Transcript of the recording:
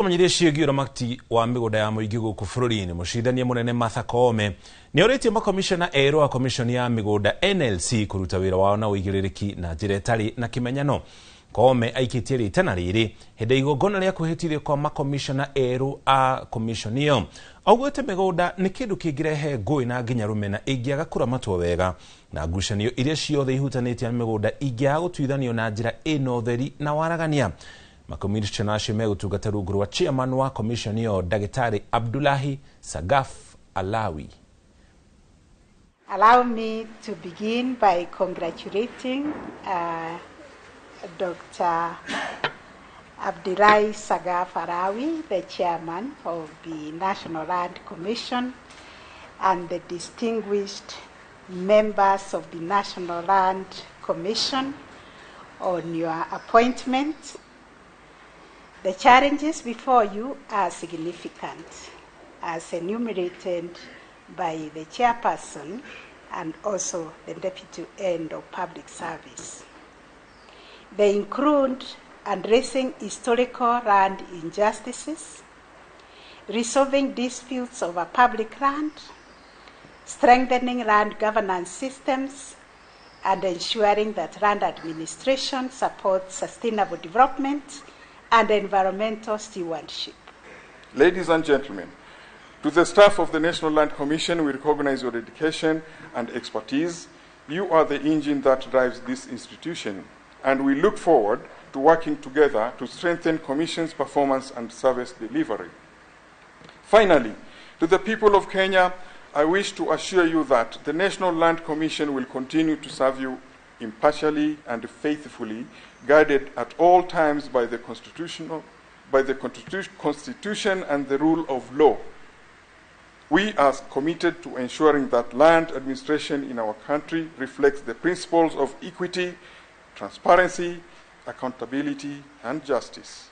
Manyire ciĩgiĩ ũramati wa mĩgũnda ya mũingĩ gũkũ bũrũri-inĩ, mũcirithania mũnene Makomicona nĩorĩtie makomishona erũ wa komishoni ya mĩgũnda NLC kũruta wĩra wao na ũigĩrĩrĩki na njĩra ĩtarĩ na kĩmenyano. Kome aikĩtie rĩtana rĩrĩ hĩndĩ igongona rĩa kwĩhĩtithio kwa makomishona erũ a komishoni ĩyo. Augĩte mĩgũnda nĩ kĩndũ kĩngĩrehe ngũĩ na nginya rũmena ĩngĩaga kũramatwo wega, na ngucanio iria ciothe ihutanĩtie na mĩgũnda ingĩaga gũtuithanio na njĩra ĩna ũtheri na waragania. Makomishona acio megũtungata rungu rwa chairman wa commission ĩyo Dagĩtarĩ Abdullahi Sagaf Alawi. Allow me to begin by congratulating Dr. Abdullahi Sagaf Alawi, the chairman of the National Land Commission, and the distinguished members of the National Land Commission on your appointment. The challenges before you are significant, as enumerated by the chairperson and also the deputy head of public service. They include addressing historical land injustices, resolving disputes over public land, strengthening land governance systems, and ensuring that land administration supports sustainable development and environmental stewardship. Ladies and gentlemen, to the staff of the National Land Commission, we recognize your dedication and expertise. You are the engine that drives this institution, and we look forward to working together to strengthen Commission's performance and service delivery. Finally, to the people of Kenya, I wish to assure you that the National Land Commission will continue to serve you impartially and faithfully, guided at all times by the Constitution and the rule of law. We are committed to ensuring that land administration in our country reflects the principles of equity, transparency, accountability, and justice.